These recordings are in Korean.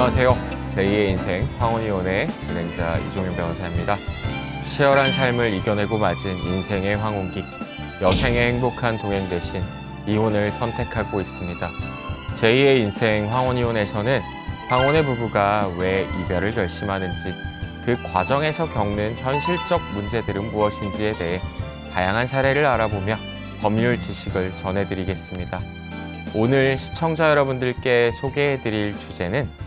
안녕하세요. 제2의 인생 황혼이혼의 진행자 이종윤 변호사입니다. 치열한 삶을 이겨내고 맞은 인생의 황혼기, 여생의 행복한 동행 대신 이혼을 선택하고 있습니다. 제2의 인생 황혼이혼에서는 황혼의 부부가 왜 이별을 결심하는지, 그 과정에서 겪는 현실적 문제들은 무엇인지에 대해 다양한 사례를 알아보며 법률 지식을 전해드리겠습니다. 오늘 시청자 여러분들께 소개해드릴 주제는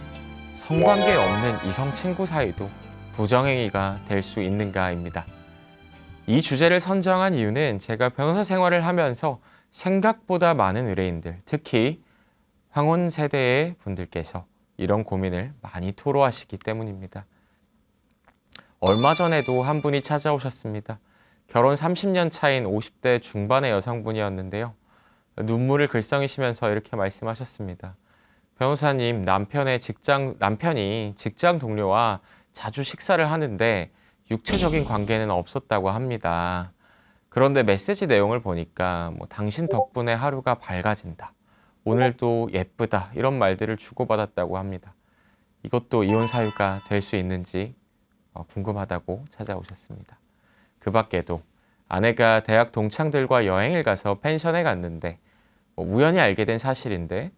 성관계 없는 이성 친구 사이도 부정행위가 될 수 있는가입니다. 이 주제를 선정한 이유는 제가 변호사 생활을 하면서 생각보다 많은 의뢰인들, 특히 황혼 세대의 분들께서 이런 고민을 많이 토로하시기 때문입니다. 얼마 전에도 한 분이 찾아오셨습니다. 결혼 30년 차인 50대 중반의 여성분이었는데요. 눈물을 글썽이시면서 이렇게 말씀하셨습니다. 변호사님, 남편이 직장 동료와 자주 식사를 하는데 육체적인 관계는 없었다고 합니다. 그런데 메시지 내용을 보니까 당신 덕분에 하루가 밝아진다, 오늘도 예쁘다, 이런 말들을 주고받았다고 합니다. 이것도 이혼 사유가 될 수 있는지 궁금하다고 찾아오셨습니다. 그 밖에도 아내가 대학 동창들과 여행을 가서 펜션에 갔는데 우연히 알게 된 사실인데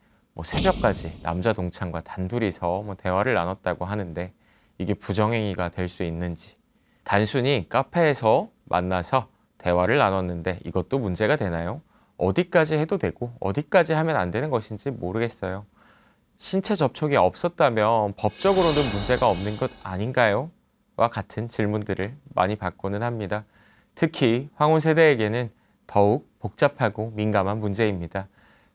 새벽까지 남자 동창과 단둘이서 대화를 나눴다고 하는데 이게 부정행위가 될 수 있는지, 단순히 카페에서 만나서 대화를 나눴는데 이것도 문제가 되나요? 어디까지 해도 되고 어디까지 하면 안 되는 것인지 모르겠어요. 신체 접촉이 없었다면 법적으로는 문제가 없는 것 아닌가요? 와 같은 질문들을 많이 받고는 합니다. 특히 황혼 세대에게는 더욱 복잡하고 민감한 문제입니다.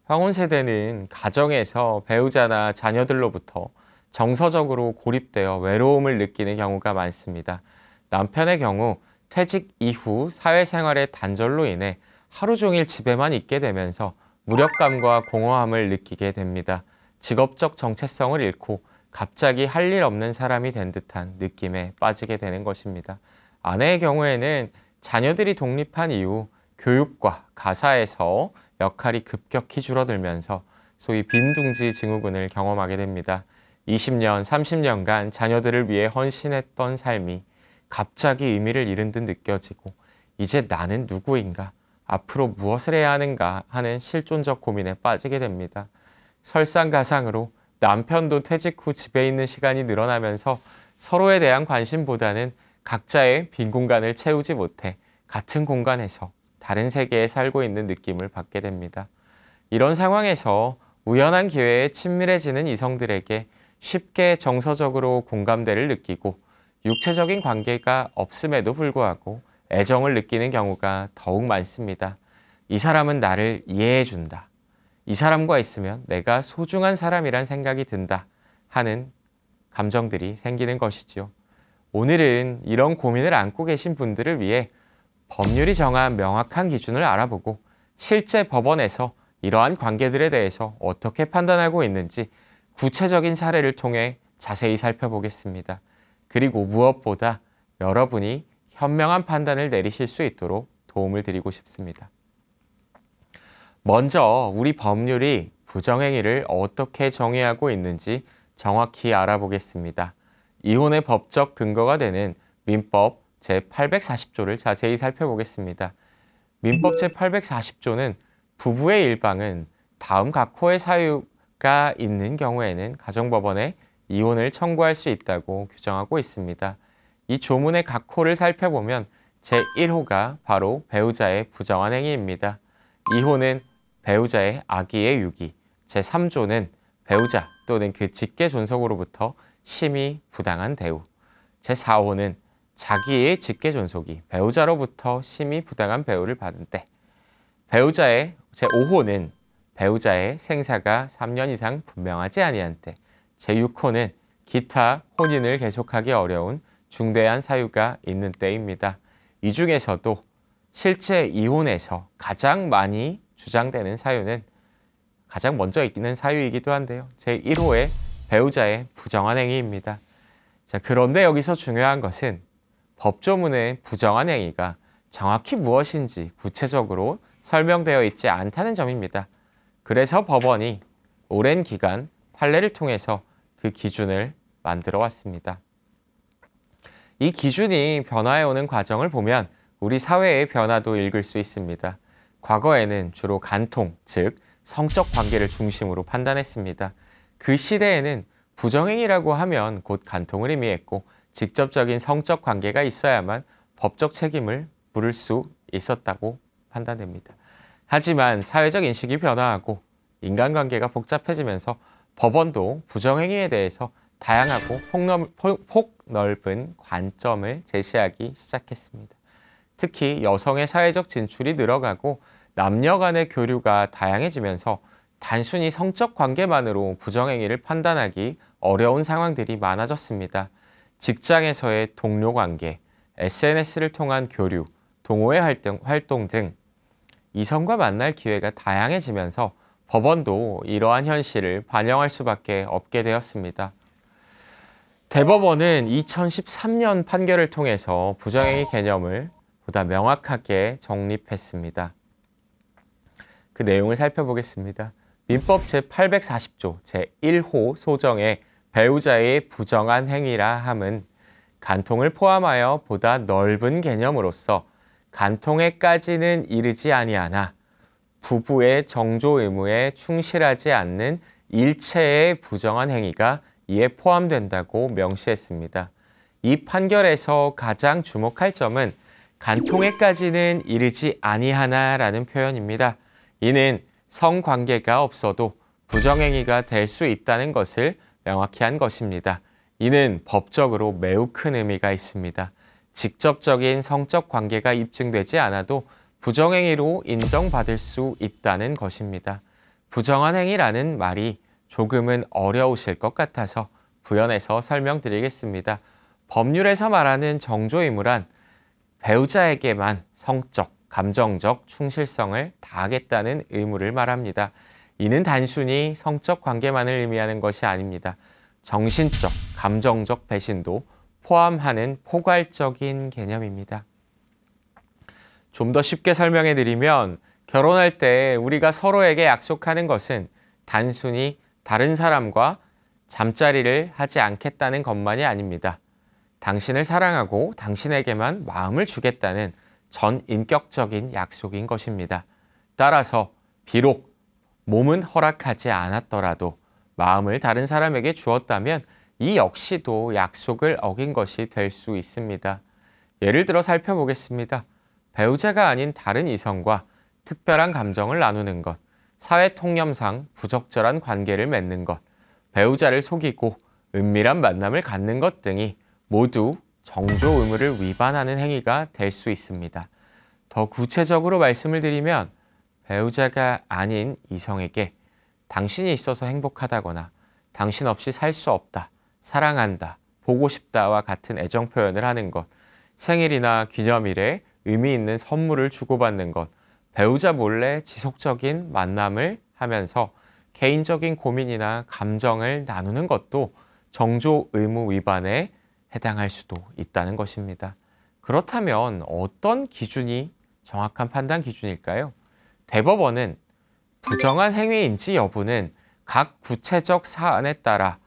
황혼 세대는 가정에서 배우자나 자녀들로부터 정서적으로 고립되어 외로움을 느끼는 경우가 많습니다. 남편의 경우 퇴직 이후 사회생활의 단절로 인해 하루 종일 집에만 있게 되면서 무력감과 공허함을 느끼게 됩니다. 직업적 정체성을 잃고 갑자기 할 일 없는 사람이 된 듯한 느낌에 빠지게 되는 것입니다. 아내의 경우에는 자녀들이 독립한 이후 교육과 가사에서 역할이 급격히 줄어들면서 소위 빈둥지 증후군을 경험하게 됩니다. 20년, 30년간 자녀들을 위해 헌신했던 삶이 갑자기 의미를 잃은 듯 느껴지고 이제 나는 누구인가, 앞으로 무엇을 해야 하는가 하는 실존적 고민에 빠지게 됩니다. 설상가상으로 남편도 퇴직 후 집에 있는 시간이 늘어나면서 서로에 대한 관심보다는 각자의 빈 공간을 채우지 못해 같은 공간에서 다른 세계에 살고 있는 느낌을 받게 됩니다. 이런 상황에서 우연한 기회에 친밀해지는 이성들에게 쉽게 정서적으로 공감대를 느끼고 육체적인 관계가 없음에도 불구하고 애정을 느끼는 경우가 더욱 많습니다. 이 사람은 나를 이해해준다, 이 사람과 있으면 내가 소중한 사람이란 생각이 든다 하는 감정들이 생기는 것이지요. 오늘은 이런 고민을 안고 계신 분들을 위해 법률이 정한 명확한 기준을 알아보고 실제 법원에서 이러한 관계들에 대해서 어떻게 판단하고 있는지 구체적인 사례를 통해 자세히 살펴보겠습니다. 그리고 무엇보다 여러분이 현명한 판단을 내리실 수 있도록 도움을 드리고 싶습니다. 먼저 우리 법률이 부정행위를 어떻게 정의하고 있는지 정확히 알아보겠습니다. 이혼의 법적 근거가 되는 민법 제840조를 자세히 살펴보겠습니다. 민법 제840조는 부부의 일방은 다음 각호의 사유가 있는 경우에는 가정법원에 이혼을 청구할 수 있다고 규정하고 있습니다. 이 조문의 각호를 살펴보면 제1호가 바로 배우자의 부정한 행위입니다. 2호는 배우자의 악의의 유기, 제3조는 배우자 또는 그 직계 존속으로부터 심히 부당한 대우, 제4호는 자기의 직계 존속이 배우자로부터 심히 부당한 배우를 받은 때, 배우자의 제5호는 배우자의 생사가 3년 이상 분명하지 아니한 때, 제6호는 기타 혼인을 계속하기 어려운 중대한 사유가 있는 때입니다. 이 중에서도 실제 이혼에서 가장 많이 주장되는 사유는 가장 먼저 있는 사유이기도 한데요. 제1호의 배우자의 부정한 행위입니다. 자, 그런데 여기서 중요한 것은 법조문의 부정한 행위가 정확히 무엇인지 구체적으로 설명되어 있지 않다는 점입니다. 그래서 법원이 오랜 기간 판례를 통해서 그 기준을 만들어 왔습니다. 이 기준이 변화해오는 과정을 보면 우리 사회의 변화도 읽을 수 있습니다. 과거에는 주로 간통, 즉 성적 관계를 중심으로 판단했습니다. 그 시대에는 부정행위라고 하면 곧 간통을 의미했고 직접적인 성적 관계가 있어야만 법적 책임을 물을 수 있었다고 판단됩니다. 하지만 사회적 인식이 변화하고 인간관계가 복잡해지면서 법원도 부정행위에 대해서 다양하고 폭넓은 관점을 제시하기 시작했습니다. 특히 여성의 사회적 진출이 늘어가고 남녀 간의 교류가 다양해지면서 단순히 성적 관계만으로 부정행위를 판단하기 어려운 상황들이 많아졌습니다. 직장에서의 동료 관계, SNS를 통한 교류, 동호회 활동 등 이성과 만날 기회가 다양해지면서 법원도 이러한 현실을 반영할 수밖에 없게 되었습니다. 대법원은 2013년 판결을 통해서 부정행위 개념을 보다 명확하게 정립했습니다. 그 내용을 살펴보겠습니다. 민법 제840조 제1호 소정의 배우자의 부정한 행위라 함은 간통을 포함하여 보다 넓은 개념으로서 간통에까지는 이르지 아니하나 부부의 정조 의무에 충실하지 않는 일체의 부정한 행위가 이에 포함된다고 명시했습니다. 이 판결에서 가장 주목할 점은 간통에까지는 이르지 아니하나라는 표현입니다. 이는 성관계가 없어도 부정행위가 될 수 있다는 것을 명확히 한 것입니다. 이는 법적으로 매우 큰 의미가 있습니다. 직접적인 성적 관계가 입증되지 않아도 부정행위로 인정받을 수 있다는 것입니다. 부정한 행위라는 말이 조금은 어려우실 것 같아서 부연해서 설명드리겠습니다. 법률에서 말하는 정조 의무란 배우자에게만 성적, 감정적 충실성을 다하겠다는 의무를 말합니다. 이는 단순히 성적 관계만을 의미하는 것이 아닙니다. 정신적, 감정적 배신도 포함하는 포괄적인 개념입니다. 좀 더 쉽게 설명해 드리면 결혼할 때 우리가 서로에게 약속하는 것은 단순히 다른 사람과 잠자리를 하지 않겠다는 것만이 아닙니다. 당신을 사랑하고 당신에게만 마음을 주겠다는 전인격적인 약속인 것입니다. 따라서 비록 몸은 허락하지 않았더라도 마음을 다른 사람에게 주었다면 이 역시도 약속을 어긴 것이 될 수 있습니다. 예를 들어 살펴보겠습니다. 배우자가 아닌 다른 이성과 특별한 감정을 나누는 것, 사회 통념상 부적절한 관계를 맺는 것, 배우자를 속이고 은밀한 만남을 갖는 것 등이 모두 정조 의무를 위반하는 행위가 될 수 있습니다. 더 구체적으로 말씀을 드리면 배우자가 아닌 이성에게 당신이 있어서 행복하다거나 당신 없이 살 수 없다, 사랑한다, 보고 싶다와 같은 애정 표현을 하는 것, 생일이나 기념일에 의미 있는 선물을 주고받는 것, 배우자 몰래 지속적인 만남을 하면서 개인적인 고민이나 감정을 나누는 것도 정조 의무 위반에 해당할 수도 있다는 것입니다. 그렇다면 어떤 기준이 정확한 판단 기준일까요? 대법원은 부정한 행위인지 여부는 각 구체적 사안에 따라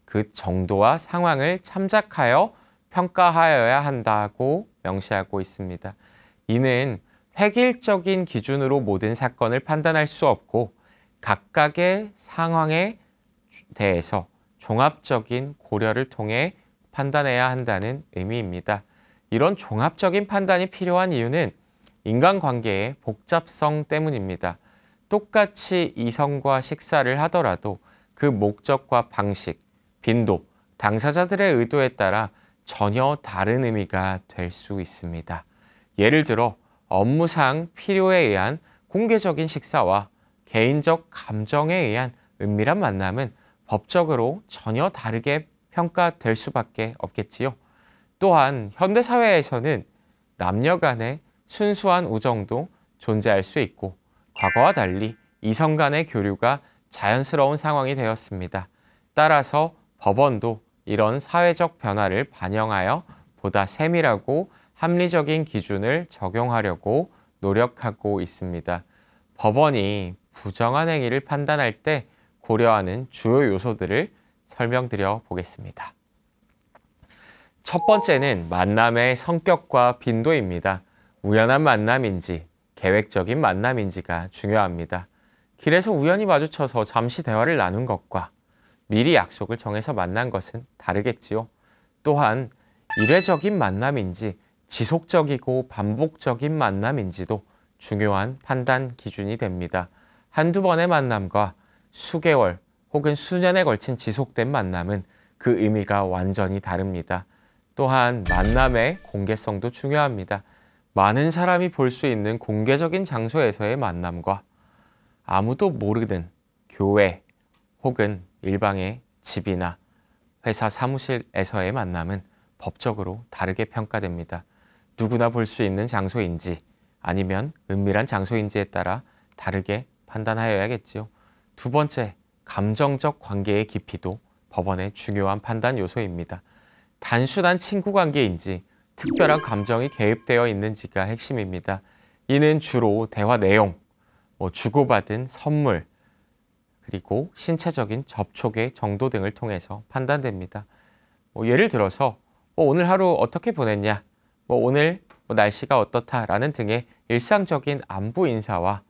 그 정도와 상황을 참작하여 평가하여야 한다고 명시하고 있습니다. 이는 획일적인 기준으로 모든 사건을 판단할 수 없고 각각의 상황에 대해서 종합적인 고려를 통해 판단해야 한다는 의미입니다. 이런 종합적인 판단이 필요한 이유는 인간관계의 복잡성 때문입니다. 똑같이 이성과 식사를 하더라도 그 목적과 방식, 빈도, 당사자들의 의도에 따라 전혀 다른 의미가 될 수 있습니다. 예를 들어 업무상 필요에 의한 공개적인 식사와 개인적 감정에 의한 은밀한 만남은 법적으로 전혀 다르게 평가될 수밖에 없겠지요. 또한 현대사회에서는 남녀 간의 순수한 우정도 존재할 수 있고 과거와 달리 이성 간의 교류가 자연스러운 상황이 되었습니다. 따라서 법원도 이런 사회적 변화를 반영하여 보다 세밀하고 합리적인 기준을 적용하려고 노력하고 있습니다. 법원이 부정한 행위를 판단할 때 고려하는 주요 요소들을 설명드려 보겠습니다. 첫 번째는 만남의 성격과 빈도입니다. 우연한 만남인지 계획적인 만남인지가 중요합니다. 길에서 우연히 마주쳐서 잠시 대화를 나눈 것과 미리 약속을 정해서 만난 것은 다르겠지요. 또한 일회적인 만남인지 지속적이고 반복적인 만남인지도 중요한 판단 기준이 됩니다. 한두 번의 만남과 수개월 혹은 수년에 걸친 지속된 만남은 그 의미가 완전히 다릅니다. 또한 만남의 공개성도 중요합니다. 많은 사람이 볼 수 있는 공개적인 장소에서의 만남과 아무도 모르는 교회 혹은 일방의 집이나 회사 사무실에서의 만남은 법적으로 다르게 평가됩니다. 누구나 볼 수 있는 장소인지 아니면 은밀한 장소인지에 따라 다르게 판단하여야겠지요. 두 번째, 감정적 관계의 깊이도 법원의 중요한 판단 요소입니다. 단순한 친구 관계인지 특별한 감정이 개입되어 있는지가 핵심입니다. 이는 주로 대화 내용, 주고받은 선물, 그리고 신체적인 접촉의 정도 등을 통해서 판단됩니다. 예를 들어서 오늘 하루 어떻게 보냈냐, 오늘 날씨가 어떻다라는 등의 일상적인 안부 인사와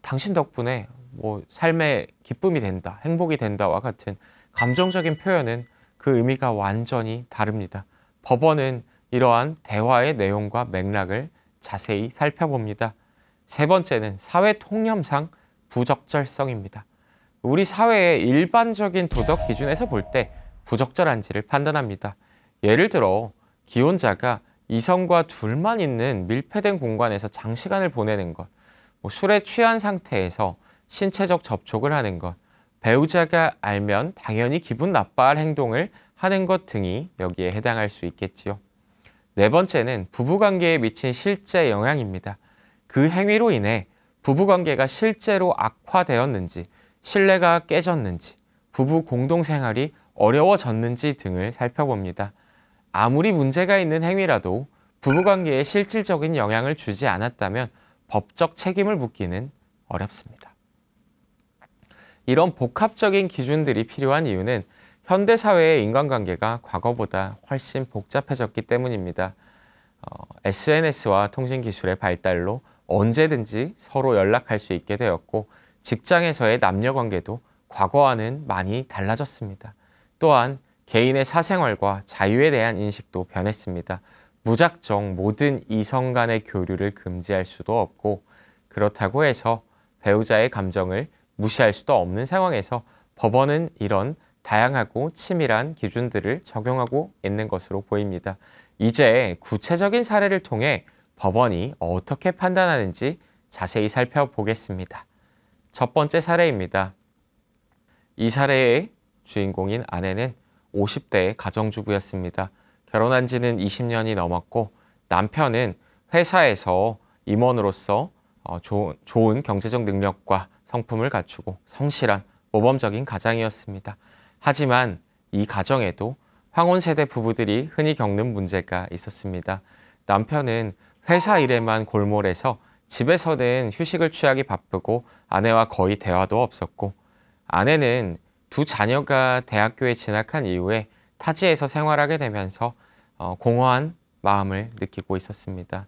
당신 덕분에 삶의 기쁨이 된다, 행복이 된다와 같은 감정적인 표현은 그 의미가 완전히 다릅니다. 법원은 이러한 대화의 내용과 맥락을 자세히 살펴봅니다. 세 번째는 사회 통념상 부적절성입니다. 우리 사회의 일반적인 도덕 기준에서 볼 때 부적절한지를 판단합니다. 예를 들어 기혼자가 이성과 둘만 있는 밀폐된 공간에서 장시간을 보내는 것, 술에 취한 상태에서 신체적 접촉을 하는 것, 배우자가 알면 당연히 기분 나빠할 행동을 하는 것 등이 여기에 해당할 수 있겠지요. 네 번째는 부부관계에 미친 실제 영향입니다. 그 행위로 인해 부부관계가 실제로 악화되었는지, 신뢰가 깨졌는지, 부부 공동생활이 어려워졌는지 등을 살펴봅니다. 아무리 문제가 있는 행위라도 부부관계에 실질적인 영향을 주지 않았다면 법적 책임을 묻기는 어렵습니다. 이런 복합적인 기준들이 필요한 이유는 현대사회의 인간관계가 과거보다 훨씬 복잡해졌기 때문입니다. SNS와 통신기술의 발달로 언제든지 서로 연락할 수 있게 되었고 직장에서의 남녀관계도 과거와는 많이 달라졌습니다. 또한 개인의 사생활과 자유에 대한 인식도 변했습니다. 무작정 모든 이성 간의 교류를 금지할 수도 없고 그렇다고 해서 배우자의 감정을 무시할 수도 없는 상황에서 법원은 이런 다양하고 치밀한 기준들을 적용하고 있는 것으로 보입니다. 이제 구체적인 사례를 통해 법원이 어떻게 판단하는지 자세히 살펴보겠습니다. 첫 번째 사례입니다. 이 사례의 주인공인 아내는 50대 가정주부였습니다. 결혼한 지는 20년이 넘었고 남편은 회사에서 임원으로서 좋은 경제적 능력과 성품을 갖추고 성실한 모범적인 가장이었습니다. 하지만 이 가정에도 황혼세대 부부들이 흔히 겪는 문제가 있었습니다. 남편은 회사 일에만 골몰해서 집에서는 휴식을 취하기 바쁘고 아내와 거의 대화도 없었고 아내는 두 자녀가 대학교에 진학한 이후에 타지에서 생활하게 되면서 공허한 마음을 느끼고 있었습니다.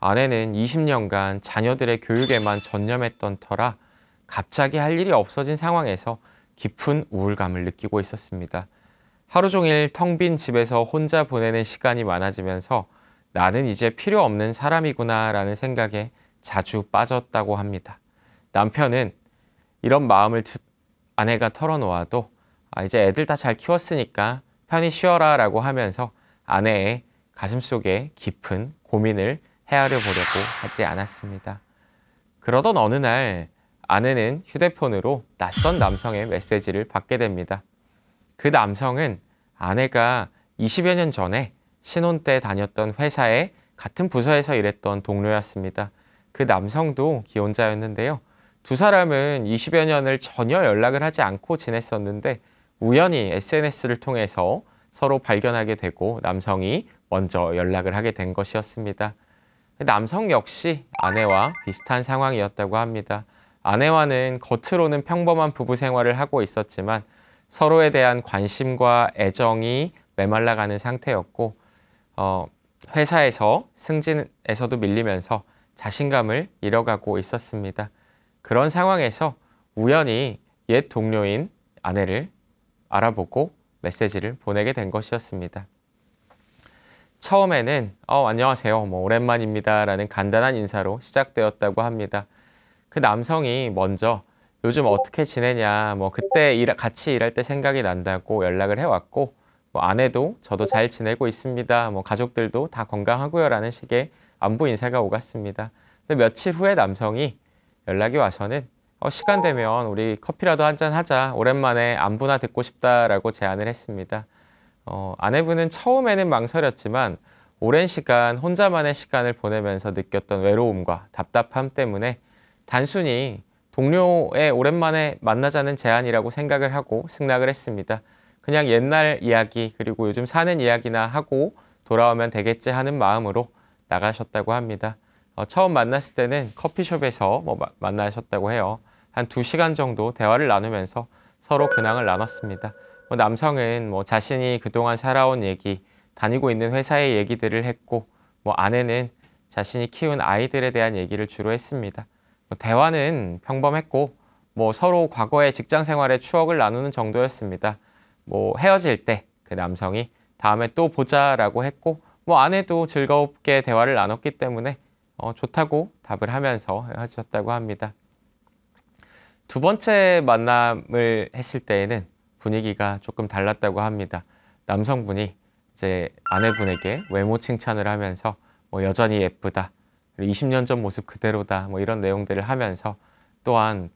아내는 20년간 자녀들의 교육에만 전념했던 터라 갑자기 할 일이 없어진 상황에서 깊은 우울감을 느끼고 있었습니다. 하루 종일 텅 빈 집에서 혼자 보내는 시간이 많아지면서 나는 이제 필요 없는 사람이구나 라는 생각에 자주 빠졌다고 합니다. 남편은 이런 마음을 아내가 털어놓아도 이제 애들 다 잘 키웠으니까 편히 쉬어라 라고 하면서 아내의 가슴속에 깊은 고민을 헤아려 보려고 하지 않았습니다. 그러던 어느 날 아내는 휴대폰으로 낯선 남성의 메시지를 받게 됩니다. 그 남성은 아내가 20여 년 전에 신혼 때 다녔던 회사에 같은 부서에서 일했던 동료였습니다. 그 남성도 기혼자였는데요. 두 사람은 20여 년을 전혀 연락을 하지 않고 지냈었는데 우연히 SNS를 통해서 서로 발견하게 되고 남성이 먼저 연락을 하게 된 것이었습니다. 남성 역시 아내와 비슷한 상황이었다고 합니다. 아내와는 겉으로는 평범한 부부 생활을 하고 있었지만 서로에 대한 관심과 애정이 메말라가는 상태였고 회사에서 승진에서도 밀리면서 자신감을 잃어가고 있었습니다. 그런 상황에서 우연히 옛 동료인 아내를 알아보고 메시지를 보내게 된 것이었습니다. 처음에는 안녕하세요, 오랜만입니다 라는 간단한 인사로 시작되었다고 합니다. 그 남성이 먼저 요즘 어떻게 지내냐, 그때 같이 일할 때 생각이 난다고 연락을 해왔고, 아내도 저도 잘 지내고 있습니다, 가족들도 다 건강하고요 라는 식의 안부 인사가 오갔습니다. 근데 며칠 후에 남성이 연락이 와서는 시간 되면 우리 커피라도 한잔 하자, 오랜만에 안부나 듣고 싶다라고 제안을 했습니다. 아내분은 처음에는 망설였지만 오랜 시간 혼자만의 시간을 보내면서 느꼈던 외로움과 답답함 때문에 단순히 동료의 오랜만에 만나자는 제안이라고 생각을 하고 승낙을 했습니다. 그냥 옛날 이야기 그리고 요즘 사는 이야기나 하고 돌아오면 되겠지 하는 마음으로 나가셨다고 합니다. 처음 만났을 때는 커피숍에서 만나셨다고 해요. 한 2시간 정도 대화를 나누면서 서로 근황을 나눴습니다. 남성은 자신이 그동안 살아온 얘기, 다니고 있는 회사의 얘기들을 했고, 아내는 자신이 키운 아이들에 대한 얘기를 주로 했습니다. 대화는 평범했고, 서로 과거의 직장 생활의 추억을 나누는 정도였습니다. 헤어질 때 그 남성이 다음에 또 보자라고 했고, 아내도 즐겁게 대화를 나눴기 때문에 좋다고 답을 하면서 헤어졌다고 합니다. 두 번째 만남을 했을 때에는 분위기가 조금 달랐다고 합니다. 남성분이 이제 아내분에게 외모 칭찬을 하면서 여전히 예쁘다, 20년 전 모습 그대로다, 이런 내용들을 하면서 또한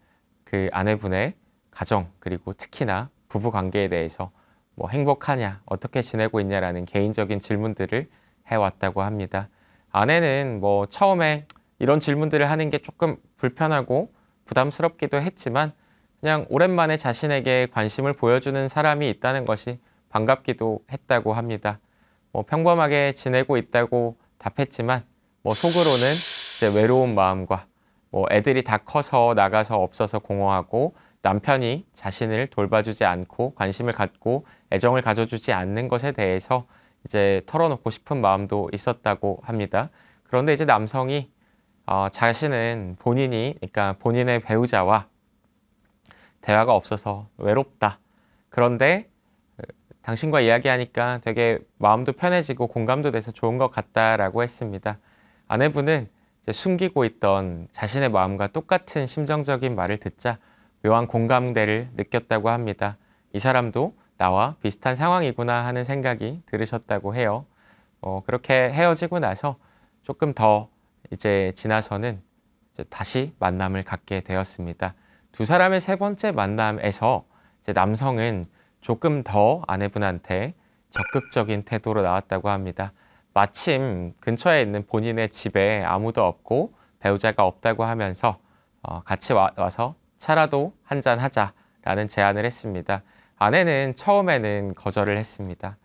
그 아내분의 가정 그리고 특히나 부부 관계에 대해서 행복하냐, 어떻게 지내고 있냐라는 개인적인 질문들을 해왔다고 합니다. 아내는 처음에 이런 질문들을 하는 게 조금 불편하고 부담스럽기도 했지만 그냥 오랜만에 자신에게 관심을 보여주는 사람이 있다는 것이 반갑기도 했다고 합니다. 평범하게 지내고 있다고 답했지만 속으로는 이제 외로운 마음과 애들이 다 커서 나가서 없어서 공허하고 남편이 자신을 돌봐주지 않고 관심을 갖고 애정을 가져주지 않는 것에 대해서 이제 털어놓고 싶은 마음도 있었다고 합니다. 그런데 이제 남성이 자신은 그러니까 본인의 배우자와 대화가 없어서 외롭다. 그런데 당신과 이야기하니까 되게 마음도 편해지고 공감도 돼서 좋은 것 같다라고 했습니다. 아내분은 이제 숨기고 있던 자신의 마음과 똑같은 심정적인 말을 듣자 묘한 공감대를 느꼈다고 합니다. 이 사람도 나와 비슷한 상황이구나 하는 생각이 들으셨다고 해요. 그렇게 헤어지고 나서 조금 더 이제 지나서는 이제 다시 만남을 갖게 되었습니다. 두 사람의 세 번째 만남에서 이제 남성은 조금 더 아내분한테 적극적인 태도로 나왔다고 합니다. 마침 근처에 있는 본인의 집에 아무도 없고 배우자가 없다고 하면서 같이 와서 차라도 한잔 하자라는 제안을 했습니다. 아내는 처음에는 거절을 했습니다.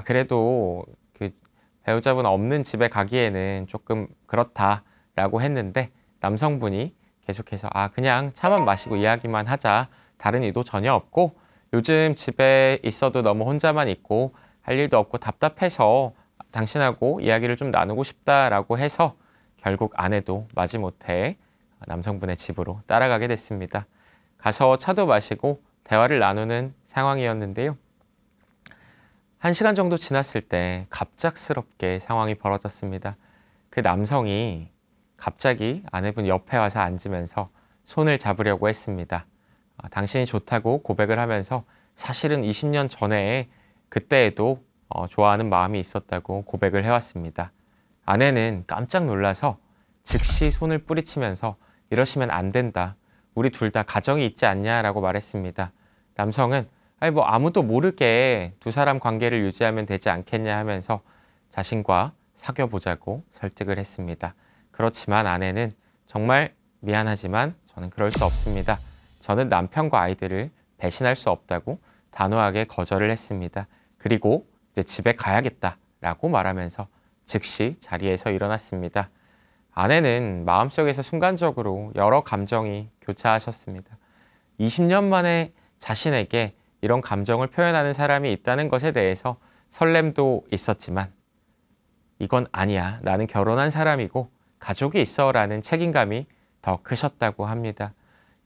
그래도 그 배우자분 없는 집에 가기에는 조금 그렇다라고 했는데 남성분이 계속해서 그냥 차만 마시고 이야기만 하자, 다른 의도 전혀 없고 요즘 집에 있어도 너무 혼자만 있고 할 일도 없고 답답해서 당신하고 이야기를 좀 나누고 싶다라고 해서 결국 아내도 마지못해 남성분의 집으로 따라가게 됐습니다. 가서 차도 마시고 대화를 나누는 상황이었는데요. 1시간 정도 지났을 때 갑작스럽게 상황이 벌어졌습니다. 그 남성이 갑자기 아내분 옆에 와서 앉으면서 손을 잡으려고 했습니다. 당신이 좋다고 고백을 하면서 사실은 20년 전에 그때에도 좋아하는 마음이 있었다고 고백을 해왔습니다. 아내는 깜짝 놀라서 즉시 손을 뿌리치면서 이러시면 안 된다, 우리 둘 다 가정이 있지 않냐라고 말했습니다. 남성은 아무도 모르게 두 사람 관계를 유지하면 되지 않겠냐 하면서 자신과 사귀어보자고 설득을 했습니다. 그렇지만 아내는 정말 미안하지만 저는 그럴 수 없습니다. 저는 남편과 아이들을 배신할 수 없다고 단호하게 거절을 했습니다. 그리고 이제 집에 가야겠다라고 말하면서 즉시 자리에서 일어났습니다. 아내는 마음속에서 순간적으로 여러 감정이 교차하셨습니다. 20년 만에 자신에게 이런 감정을 표현하는 사람이 있다는 것에 대해서 설렘도 있었지만 이건 아니야. 나는 결혼한 사람이고 가족이 있어 라는 책임감이 더 크셨다고 합니다.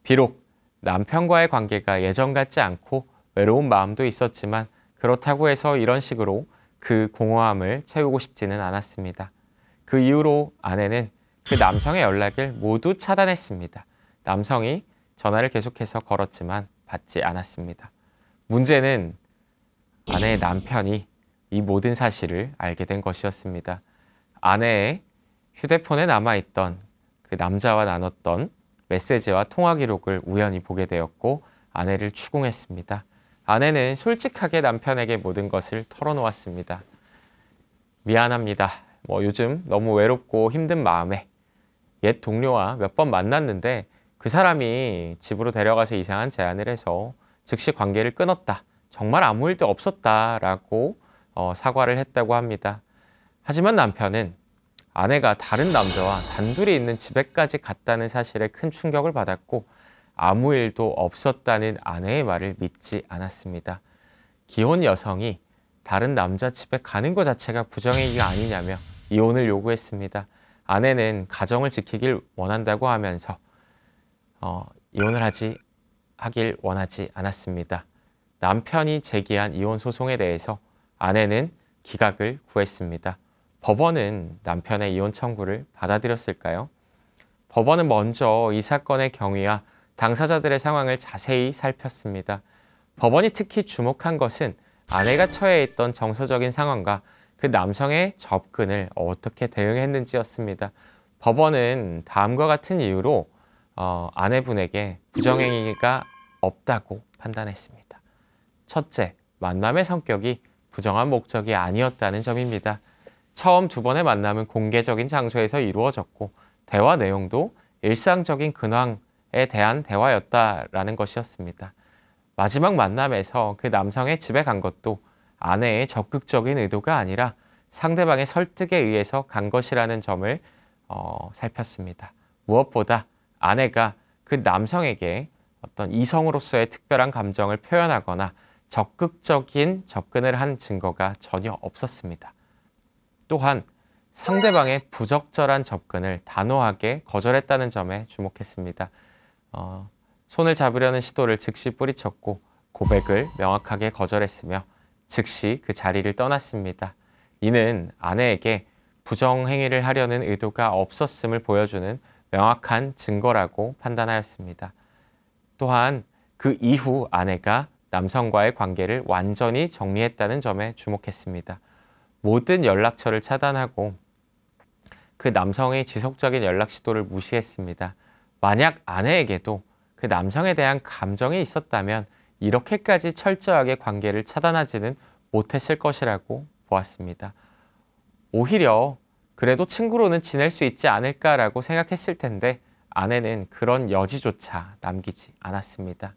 비록 남편과의 관계가 예전 같지 않고 외로운 마음도 있었지만 그렇다고 해서 이런 식으로 그 공허함을 채우고 싶지는 않았습니다. 그 이후로 아내는 그 남성의 연락을 모두 차단했습니다. 남성이 전화를 계속해서 걸었지만 받지 않았습니다. 문제는 아내의 남편이 이 모든 사실을 알게 된 것이었습니다. 아내의 휴대폰에 남아있던 그 남자와 나눴던 메시지와 통화 기록을 우연히 보게 되었고 아내를 추궁했습니다. 아내는 솔직하게 남편에게 모든 것을 털어놓았습니다. 미안합니다. 요즘 너무 외롭고 힘든 마음에 옛 동료와 몇 번 만났는데 그 사람이 집으로 데려가서 이상한 제안을 해서 즉시 관계를 끊었다. 정말 아무 일도 없었다라고 사과를 했다고 합니다. 하지만 남편은 아내가 다른 남자와 단둘이 있는 집에까지 갔다는 사실에 큰 충격을 받았고 아무 일도 없었다는 아내의 말을 믿지 않았습니다. 기혼 여성이 다른 남자 집에 가는 것 자체가 부정행위가 아니냐며 이혼을 요구했습니다. 아내는 가정을 지키길 원한다고 하면서 이혼을 하길 원하지 않았습니다. 남편이 제기한 이혼 소송에 대해서 아내는 기각을 구했습니다. 법원은 남편의 이혼 청구를 받아들였을까요? 법원은 먼저 이 사건의 경위와 당사자들의 상황을 자세히 살폈습니다. 법원이 특히 주목한 것은 아내가 처해 있던 정서적인 상황과 그 남성의 접근을 어떻게 대응했는지였습니다. 법원은 다음과 같은 이유로 아내분에게 부정행위가 없다고 판단했습니다. 첫째, 만남의 성격이 부정한 목적이 아니었다는 점입니다. 처음 두 번의 만남은 공개적인 장소에서 이루어졌고 대화 내용도 일상적인 근황에 대한 대화였다라는 것이었습니다. 마지막 만남에서 그 남성의 집에 간 것도 아내의 적극적인 의도가 아니라 상대방의 설득에 의해서 간 것이라는 점을 살폈습니다. 무엇보다 아내가 그 남성에게 어떤 이성으로서의 특별한 감정을 표현하거나 적극적인 접근을 한 증거가 전혀 없었습니다. 또한 상대방의 부적절한 접근을 단호하게 거절했다는 점에 주목했습니다. 손을 잡으려는 시도를 즉시 뿌리쳤고 고백을 명확하게 거절했으며 즉시 그 자리를 떠났습니다. 이는 아내에게 부정행위를 하려는 의도가 없었음을 보여주는 명확한 증거라고 판단하였습니다. 또한 그 이후 아내가 남성과의 관계를 완전히 정리했다는 점에 주목했습니다. 모든 연락처를 차단하고 그 남성의 지속적인 연락 시도를 무시했습니다. 만약 아내에게도 그 남성에 대한 감정이 있었다면 이렇게까지 철저하게 관계를 차단하지는 못했을 것이라고 보았습니다. 오히려 그래도 친구로는 지낼 수 있지 않을까라고 생각했을 텐데 아내는 그런 여지조차 남기지 않았습니다.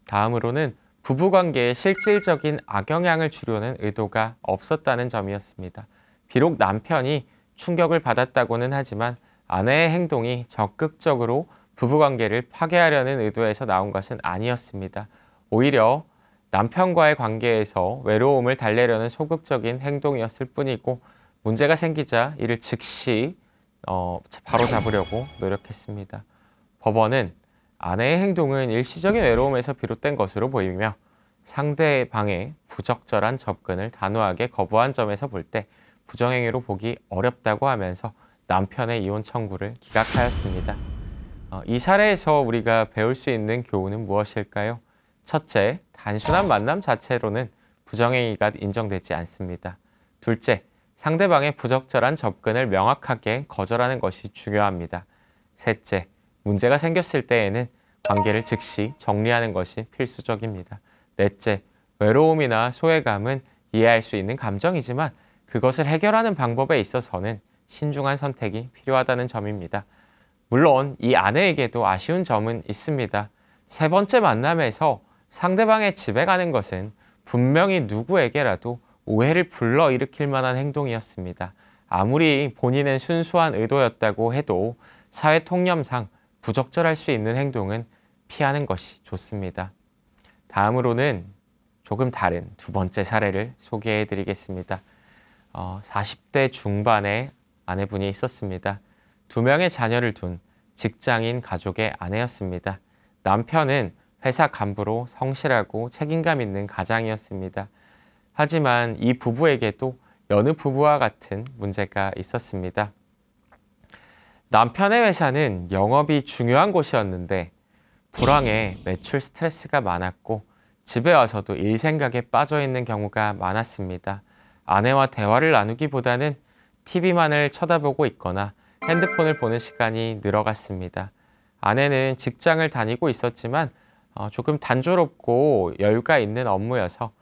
다음으로는 부부관계에 실질적인 악영향을 주려는 의도가 없었다는 점이었습니다. 비록 남편이 충격을 받았다고는 하지만 아내의 행동이 적극적으로 부부관계를 파괴하려는 의도에서 나온 것은 아니었습니다. 오히려 남편과의 관계에서 외로움을 달래려는 소극적인 행동이었을 뿐이고 문제가 생기자 이를 즉시 바로잡으려고 노력했습니다. 법원은 아내의 행동은 일시적인 외로움에서 비롯된 것으로 보이며 상대방의 부적절한 접근을 단호하게 거부한 점에서 볼 때 부정행위로 보기 어렵다고 하면서 남편의 이혼 청구를 기각하였습니다. 이 사례에서 우리가 배울 수 있는 교훈은 무엇일까요? 첫째, 단순한 만남 자체로는 부정행위가 인정되지 않습니다. 둘째, 상대방의 부적절한 접근을 명확하게 거절하는 것이 중요합니다. 셋째, 문제가 생겼을 때에는 관계를 즉시 정리하는 것이 필수적입니다. 넷째, 외로움이나 소외감은 이해할 수 있는 감정이지만 그것을 해결하는 방법에 있어서는 신중한 선택이 필요하다는 점입니다. 물론 이 아내에게도 아쉬운 점은 있습니다. 세 번째 만남에서 상대방의 집에 가는 것은 분명히 누구에게라도 오해를 불러일으킬 만한 행동이었습니다. 아무리 본인은 순수한 의도였다고 해도 사회 통념상 부적절할 수 있는 행동은 피하는 것이 좋습니다. 다음으로는 조금 다른 두 번째 사례를 소개해 드리겠습니다. 40대 중반의 아내분이 있었습니다. 2명의 자녀를 둔 직장인 가족의 아내였습니다. 남편은 회사 간부로 성실하고 책임감 있는 가장이었습니다. 하지만 이 부부에게도 여느 부부와 같은 문제가 있었습니다. 남편의 회사는 영업이 중요한 곳이었는데 불황에 매출 스트레스가 많았고 집에 와서도 일 생각에 빠져 있는 경우가 많았습니다. 아내와 대화를 나누기보다는 TV만을 쳐다보고 있거나 핸드폰을 보는 시간이 늘어갔습니다. 아내는 직장을 다니고 있었지만 조금 단조롭고 여유가 있는 업무여서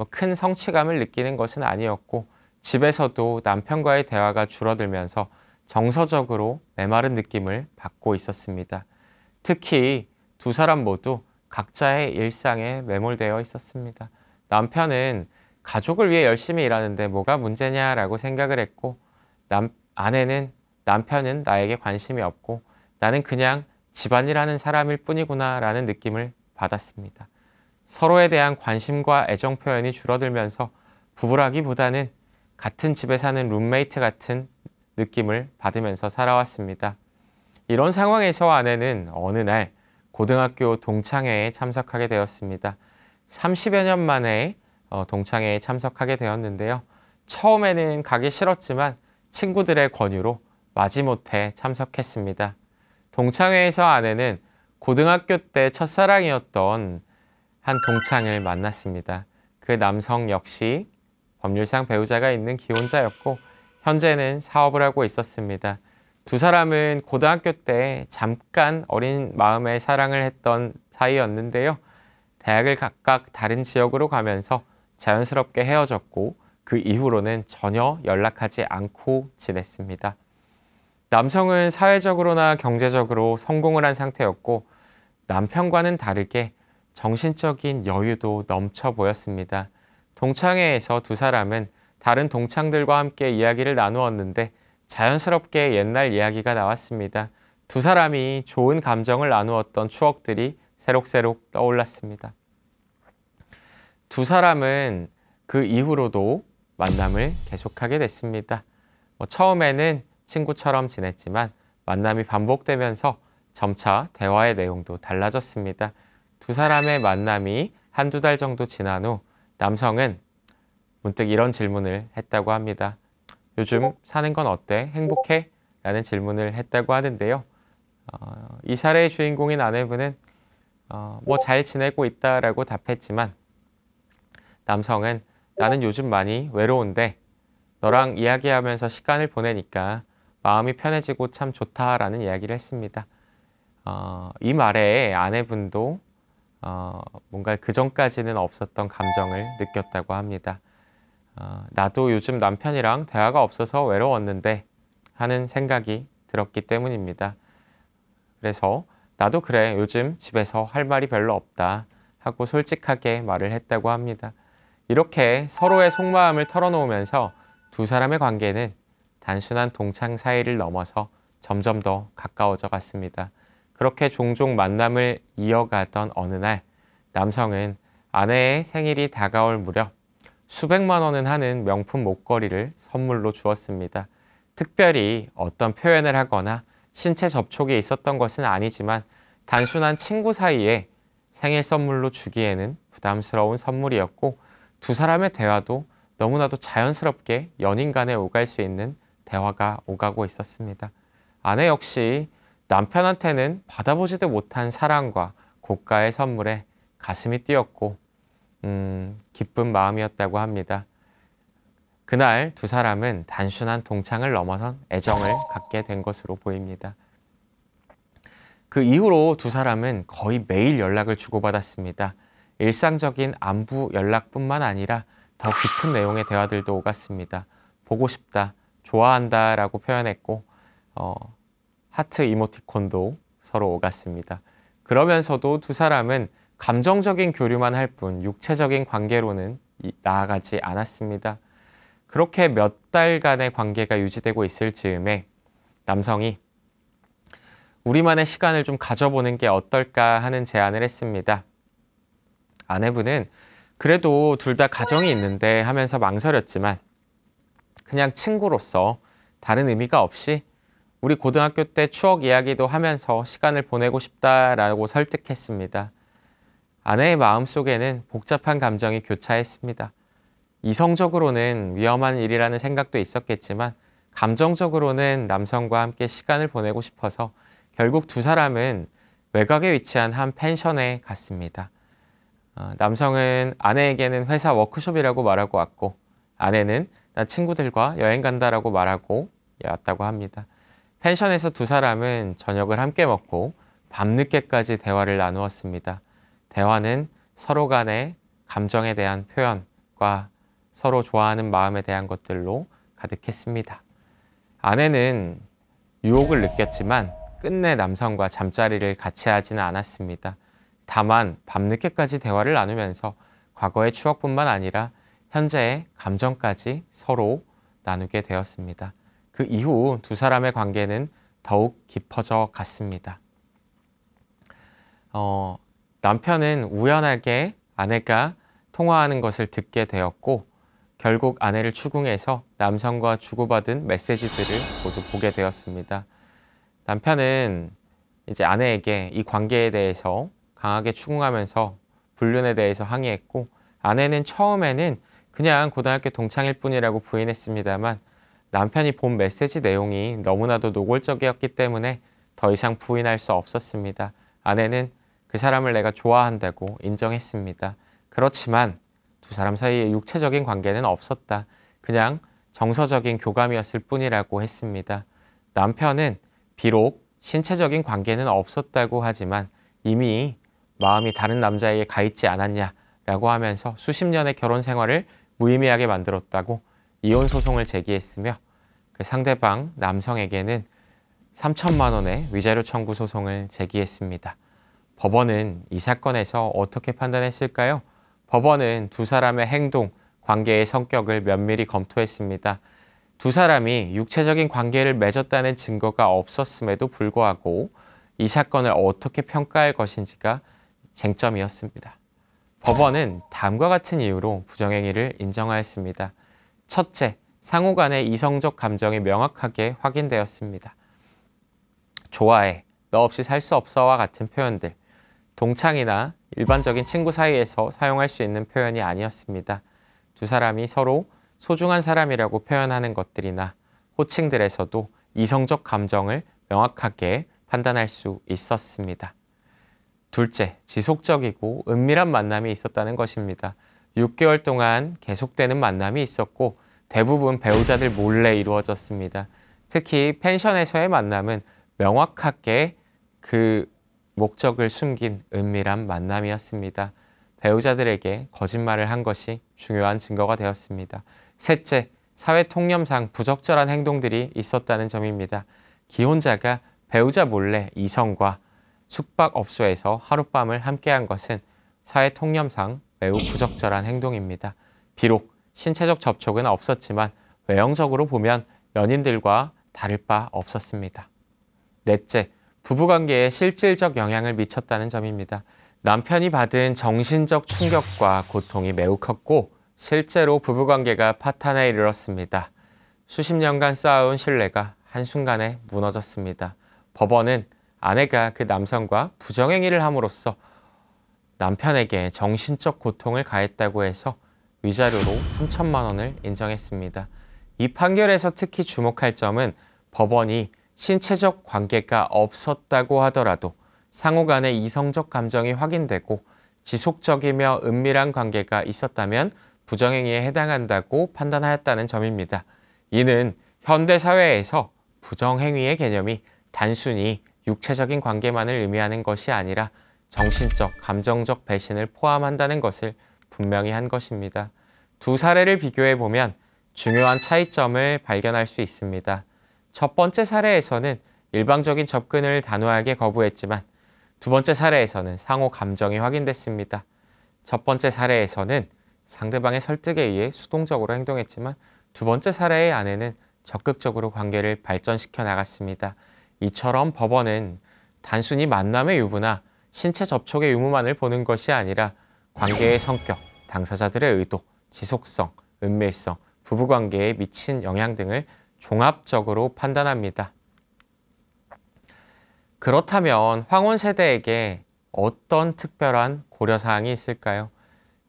큰 성취감을 느끼는 것은 아니었고 집에서도 남편과의 대화가 줄어들면서 정서적으로 메마른 느낌을 받고 있었습니다. 특히 두 사람 모두 각자의 일상에 매몰되어 있었습니다. 남편은 가족을 위해 열심히 일하는데 뭐가 문제냐라고 생각을 했고 아내는 남편은 나에게 관심이 없고 나는 그냥 집안일하는 사람일 뿐이구나 라는 느낌을 받았습니다. 서로에 대한 관심과 애정 표현이 줄어들면서 부부라기보다는 같은 집에 사는 룸메이트 같은 느낌을 받으면서 살아왔습니다. 이런 상황에서 아내는 어느 날 고등학교 동창회에 참석하게 되었습니다. 30여 년 만에 동창회에 참석하게 되었는데요. 처음에는 가기 싫었지만 친구들의 권유로 마지못해 참석했습니다. 동창회에서 아내는 고등학교 때 첫사랑이었던 한 동창을 만났습니다. 그 남성 역시 법률상 배우자가 있는 기혼자였고 현재는 사업을 하고 있었습니다. 두 사람은 고등학교 때 잠깐 어린 마음에 사랑을 했던 사이였는데요. 대학을 각각 다른 지역으로 가면서 자연스럽게 헤어졌고 그 이후로는 전혀 연락하지 않고 지냈습니다. 남성은 사회적으로나 경제적으로 성공을 한 상태였고 남편과는 다르게 정신적인 여유도 넘쳐 보였습니다. 동창회에서 두 사람은 다른 동창들과 함께 이야기를 나누었는데 자연스럽게 옛날 이야기가 나왔습니다. 두 사람이 좋은 감정을 나누었던 추억들이 새록새록 떠올랐습니다. 두 사람은 그 이후로도 만남을 계속하게 됐습니다. 처음에는 친구처럼 지냈지만 만남이 반복되면서 점차 대화의 내용도 달라졌습니다. 두 사람의 만남이 한두 달 정도 지난 후 남성은 문득 이런 질문을 했다고 합니다. 요즘 사는 건 어때? 행복해? 라는 질문을 했다고 하는데요. 이 사례의 주인공인 아내분은 뭐 잘 지내고 있다라고 답했지만 남성은 나는 요즘 많이 외로운데 너랑 이야기하면서 시간을 보내니까 마음이 편해지고 참 좋다라는 이야기를 했습니다. 이 말에 아내분도 뭔가 그전까지는 없었던 감정을 느꼈다고 합니다. 나도 요즘 남편이랑 대화가 없어서 외로웠는데 하는 생각이 들었기 때문입니다. 그래서 나도 그래 요즘 집에서 할 말이 별로 없다 하고 솔직하게 말을 했다고 합니다. 이렇게 서로의 속마음을 털어놓으면서 두 사람의 관계는 단순한 동창 사이를 넘어서 점점 더 가까워져 갔습니다. 그렇게 종종 만남을 이어가던 어느 날 남성은 아내의 생일이 다가올 무렵 수백만 원은 하는 명품 목걸이를 선물로 주었습니다. 특별히 어떤 표현을 하거나 신체 접촉이 있었던 것은 아니지만 단순한 친구 사이에 생일 선물로 주기에는 부담스러운 선물이었고 두 사람의 대화도 너무나도 자연스럽게 연인 간에 오갈 수 있는 대화가 오가고 있었습니다. 아내 역시 남편한테는 받아보지도 못한 사랑과 고가의 선물에 가슴이 뛰었고 기쁜 마음이었다고 합니다. 그날 두 사람은 단순한 동창을 넘어선 애정을 갖게 된 것으로 보입니다. 그 이후로 두 사람은 거의 매일 연락을 주고받았습니다. 일상적인 안부 연락뿐만 아니라 더 깊은 내용의 대화들도 오갔습니다. 보고 싶다, 좋아한다 라고 표현했고 하트 이모티콘도 서로 오갔습니다. 그러면서도 두 사람은 감정적인 교류만 할 뿐 육체적인 관계로는 나아가지 않았습니다. 그렇게 몇 달간의 관계가 유지되고 있을 즈음에 남성이 우리만의 시간을 좀 가져보는 게 어떨까 하는 제안을 했습니다. 아내분은 그래도 둘 다 가정이 있는데 하면서 망설였지만 그냥 친구로서 다른 의미가 없이 우리 고등학교 때 추억 이야기도 하면서 시간을 보내고 싶다라고 설득했습니다. 아내의 마음속에는 복잡한 감정이 교차했습니다. 이성적으로는 위험한 일이라는 생각도 있었겠지만 감정적으로는 남성과 함께 시간을 보내고 싶어서 결국 두 사람은 외곽에 위치한 한 펜션에 갔습니다. 남성은 아내에게는 회사 워크숍이라고 말하고 왔고 아내는 나 친구들과 여행 간다라고 말하고 왔다고 합니다. 펜션에서 두 사람은 저녁을 함께 먹고 밤늦게까지 대화를 나누었습니다. 대화는 서로 간의 감정에 대한 표현과 서로 좋아하는 마음에 대한 것들로 가득했습니다. 아내는 유혹을 느꼈지만 끝내 남성과 잠자리를 같이 하지는 않았습니다. 다만 밤늦게까지 대화를 나누면서 과거의 추억뿐만 아니라 현재의 감정까지 서로 나누게 되었습니다. 그 이후 두 사람의 관계는 더욱 깊어져 갔습니다. 남편은 우연하게 아내가 통화하는 것을 듣게 되었고 결국 아내를 추궁해서 남성과 주고받은 메시지들을 모두 보게 되었습니다. 남편은 이제 아내에게 이 관계에 대해서 강하게 추궁하면서 불륜에 대해서 항의했고 아내는 처음에는 그냥 고등학교 동창일 뿐이라고 부인했습니다만 남편이 본 메시지 내용이 너무나도 노골적이었기 때문에 더 이상 부인할 수 없었습니다. 아내는 그 사람을 내가 좋아한다고 인정했습니다. 그렇지만 두 사람 사이에 육체적인 관계는 없었다. 그냥 정서적인 교감이었을 뿐이라고 했습니다. 남편은 비록 신체적인 관계는 없었다고 하지만 이미 마음이 다른 남자에게 가 있지 않았냐라고 하면서 수십 년의 결혼 생활을 무의미하게 만들었다고 이혼 소송을 제기했으며 그 상대방 남성에게는 3천만 원의 위자료 청구 소송을 제기했습니다. 법원은 이 사건에서 어떻게 판단했을까요? 법원은 두 사람의 행동, 관계의 성격을 면밀히 검토했습니다. 두 사람이 육체적인 관계를 맺었다는 증거가 없었음에도 불구하고 이 사건을 어떻게 평가할 것인지가 쟁점이었습니다. 법원은 다음과 같은 이유로 부정행위를 인정하였습니다. 첫째, 상호 간의 이성적 감정이 명확하게 확인되었습니다. 좋아해, 너 없이 살 수 없어와 같은 표현들, 동창이나 일반적인 친구 사이에서 사용할 수 있는 표현이 아니었습니다. 두 사람이 서로 소중한 사람이라고 표현하는 것들이나 호칭들에서도 이성적 감정을 명확하게 판단할 수 있었습니다. 둘째, 지속적이고 은밀한 만남이 있었다는 것입니다. 6개월 동안 계속되는 만남이 있었고 대부분 배우자들 몰래 이루어졌습니다. 특히 펜션에서의 만남은 명확하게 그 목적을 숨긴 은밀한 만남이었습니다. 배우자들에게 거짓말을 한 것이 중요한 증거가 되었습니다. 셋째, 사회 통념상 부적절한 행동들이 있었다는 점입니다. 기혼자가 배우자 몰래 이성과 숙박업소에서 하룻밤을 함께한 것은 사회 통념상 매우 부적절한 행동입니다. 비록 신체적 접촉은 없었지만 외형적으로 보면 연인들과 다를 바 없었습니다. 넷째, 부부관계에 실질적 영향을 미쳤다는 점입니다. 남편이 받은 정신적 충격과 고통이 매우 컸고 실제로 부부관계가 파탄에 이르렀습니다. 수십 년간 쌓아온 신뢰가 한순간에 무너졌습니다. 법원은 아내가 그 남성과 부정행위를 함으로써 남편에게 정신적 고통을 가했다고 해서 위자료로 3천만 원을 인정했습니다. 이 판결에서 특히 주목할 점은 법원이 신체적 관계가 없었다고 하더라도 상호 간의 이성적 감정이 확인되고 지속적이며 은밀한 관계가 있었다면 부정행위에 해당한다고 판단하였다는 점입니다. 이는 현대 사회에서 부정행위의 개념이 단순히 육체적인 관계만을 의미하는 것이 아니라 정신적, 감정적 배신을 포함한다는 것을 분명히 한 것입니다. 두 사례를 비교해 보면 중요한 차이점을 발견할 수 있습니다. 첫 번째 사례에서는 일방적인 접근을 단호하게 거부했지만 두 번째 사례에서는 상호 감정이 확인됐습니다. 첫 번째 사례에서는 상대방의 설득에 의해 수동적으로 행동했지만 두 번째 사례의 아내는 적극적으로 관계를 발전시켜 나갔습니다. 이처럼 법원은 단순히 만남의 유무나 신체 접촉의 유무만을 보는 것이 아니라 관계의 성격, 당사자들의 의도, 지속성, 은밀성, 부부관계에 미친 영향 등을 종합적으로 판단합니다. 그렇다면 황혼 세대에게 어떤 특별한 고려사항이 있을까요?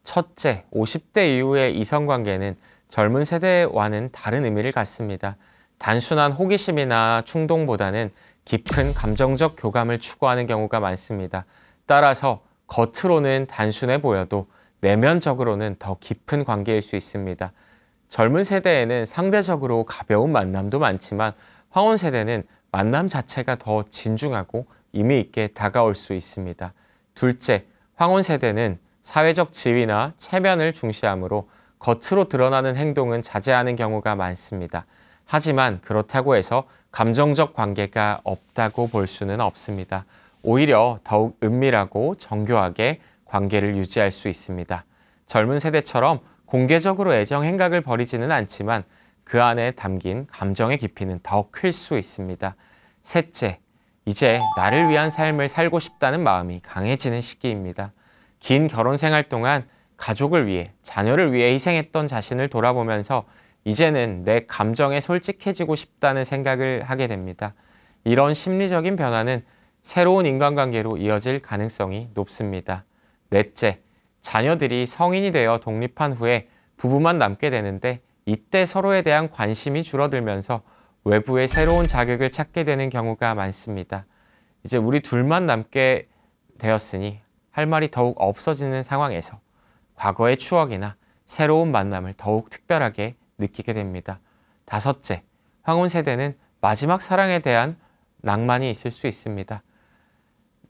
첫째, 50대 이후의 이성관계는 젊은 세대와는 다른 의미를 갖습니다. 단순한 호기심이나 충동보다는 깊은 감정적 교감을 추구하는 경우가 많습니다. 따라서 겉으로는 단순해 보여도 내면적으로는 더 깊은 관계일 수 있습니다. 젊은 세대에는 상대적으로 가벼운 만남도 많지만 황혼 세대는 만남 자체가 더 진중하고 의미 있게 다가올 수 있습니다. 둘째, 황혼 세대는 사회적 지위나 체면을 중시하므로 겉으로 드러나는 행동은 자제하는 경우가 많습니다. 하지만 그렇다고 해서 감정적 관계가 없다고 볼 수는 없습니다. 오히려 더욱 은밀하고 정교하게 관계를 유지할 수 있습니다. 젊은 세대처럼 공개적으로 애정 행각을 벌이지는 않지만 그 안에 담긴 감정의 깊이는 더 클 수 있습니다. 셋째, 이제 나를 위한 삶을 살고 싶다는 마음이 강해지는 시기입니다. 긴 결혼 생활 동안 가족을 위해, 자녀를 위해 희생했던 자신을 돌아보면서 이제는 내 감정에 솔직해지고 싶다는 생각을 하게 됩니다. 이런 심리적인 변화는 새로운 인간관계로 이어질 가능성이 높습니다. 넷째, 자녀들이 성인이 되어 독립한 후에 부부만 남게 되는데 이때 서로에 대한 관심이 줄어들면서 외부의 새로운 자극을 찾게 되는 경우가 많습니다. 이제 우리 둘만 남게 되었으니 할 말이 더욱 없어지는 상황에서 과거의 추억이나 새로운 만남을 더욱 특별하게 느끼게 됩니다. 다섯째, 황혼 세대는 마지막 사랑에 대한 낭만이 있을 수 있습니다.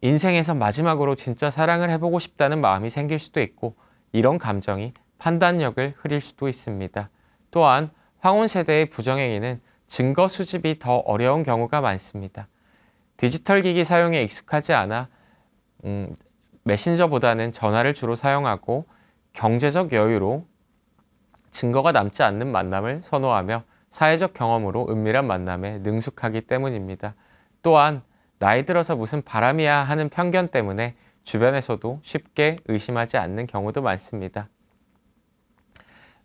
인생에서 마지막으로 진짜 사랑을 해보고 싶다는 마음이 생길 수도 있고 이런 감정이 판단력을 흐릴 수도 있습니다. 또한 황혼 세대의 부정행위는 증거 수집이 더 어려운 경우가 많습니다. 디지털 기기 사용에 익숙하지 않아 메신저보다는 전화를 주로 사용하고 경제적 여유로 증거가 남지 않는 만남을 선호하며 사회적 경험으로 은밀한 만남에 능숙하기 때문입니다. 또한 나이 들어서 무슨 바람이야 하는 편견 때문에 주변에서도 쉽게 의심하지 않는 경우도 많습니다.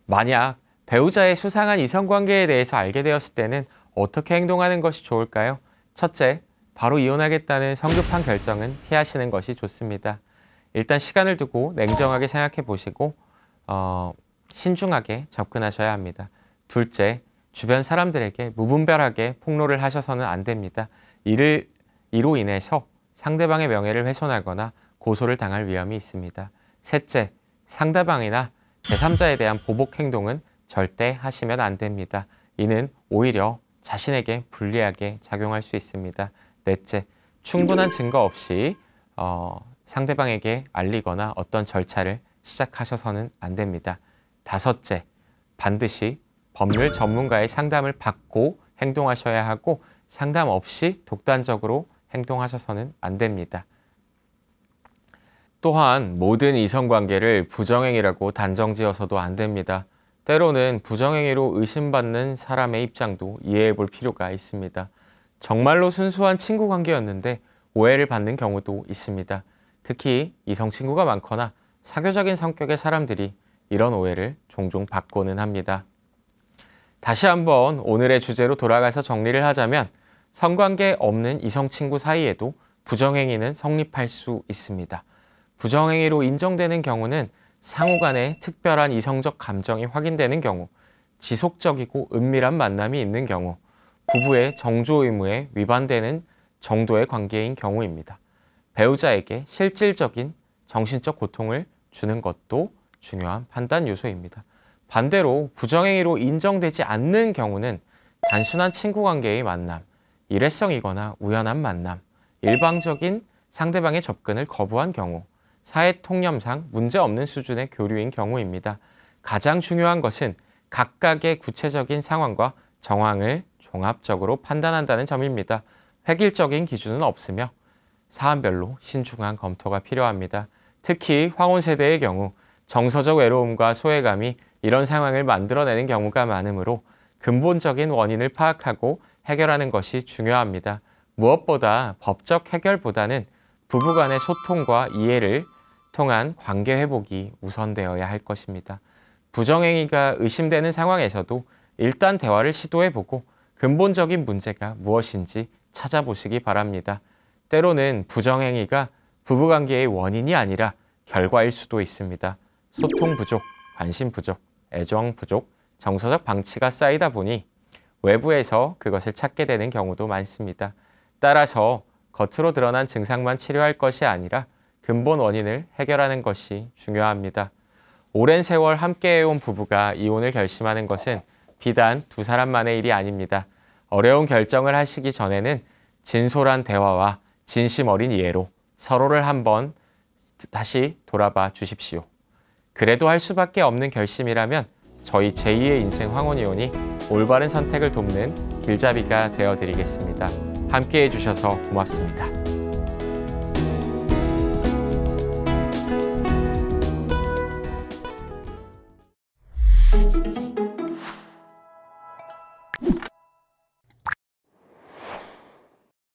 만약 배우자의 수상한 이성관계에 대해서 알게 되었을 때는 어떻게 행동하는 것이 좋을까요? 첫째, 바로 이혼하겠다는 성급한 결정은 피하시는 것이 좋습니다. 일단 시간을 두고 냉정하게 생각해 보시고 신중하게 접근하셔야 합니다. 둘째, 주변 사람들에게 무분별하게 폭로를 하셔서는 안 됩니다. 이로 인해서 상대방의 명예를 훼손하거나 고소를 당할 위험이 있습니다. 셋째, 상대방이나 제3자에 대한 보복 행동은 절대 하시면 안 됩니다. 이는 오히려 자신에게 불리하게 작용할 수 있습니다. 넷째, 충분한 증거 없이 상대방에게 알리거나 어떤 절차를 시작하셔서는 안 됩니다. 다섯째, 반드시 법률 전문가의 상담을 받고 행동하셔야 하고 상담 없이 독단적으로 행동하셔서는 안 됩니다. 또한 모든 이성관계를 부정행위라고 단정지어서도 안 됩니다. 때로는 부정행위로 의심받는 사람의 입장도 이해해 볼 필요가 있습니다. 정말로 순수한 친구 관계였는데 오해를 받는 경우도 있습니다. 특히 이성 친구가 많거나 사교적인 성격의 사람들이 이런 오해를 종종 받고는 합니다. 다시 한번 오늘의 주제로 돌아가서 정리를 하자면 성관계 없는 이성 친구 사이에도 부정행위는 성립할 수 있습니다. 부정행위로 인정되는 경우는 상호 간의 특별한 이성적 감정이 확인되는 경우, 지속적이고 은밀한 만남이 있는 경우, 부부의 정조 의무에 위반되는 정도의 관계인 경우입니다. 배우자에게 실질적인 정신적 고통을 주는 것도 중요한 판단 요소입니다. 반대로 부정행위로 인정되지 않는 경우는 단순한 친구 관계의 만남, 일회성이거나 우연한 만남, 일방적인 상대방의 접근을 거부한 경우, 사회 통념상 문제없는 수준의 교류인 경우입니다. 가장 중요한 것은 각각의 구체적인 상황과 정황을 종합적으로 판단한다는 점입니다. 획일적인 기준은 없으며 사안별로 신중한 검토가 필요합니다. 특히 황혼 세대의 경우 정서적 외로움과 소외감이 이런 상황을 만들어내는 경우가 많으므로 근본적인 원인을 파악하고 해결하는 것이 중요합니다. 무엇보다 법적 해결보다는 부부 간의 소통과 이해를 통한 관계 회복이 우선되어야 할 것입니다. 부정행위가 의심되는 상황에서도 일단 대화를 시도해보고 근본적인 문제가 무엇인지 찾아보시기 바랍니다. 때로는 부정행위가 부부관계의 원인이 아니라 결과일 수도 있습니다. 소통 부족, 관심 부족, 애정 부족, 정서적 방치가 쌓이다 보니 외부에서 그것을 찾게 되는 경우도 많습니다. 따라서 겉으로 드러난 증상만 치료할 것이 아니라 근본 원인을 해결하는 것이 중요합니다. 오랜 세월 함께해온 부부가 이혼을 결심하는 것은 비단 두 사람만의 일이 아닙니다. 어려운 결정을 하시기 전에는 진솔한 대화와 진심 어린 이해로 서로를 한번 다시 돌아봐 주십시오. 그래도 할 수밖에 없는 결심이라면 저희 제2의 인생 황혼이혼이 올바른 선택을 돕는 길잡이가 되어드리겠습니다. 함께해 주셔서 고맙습니다.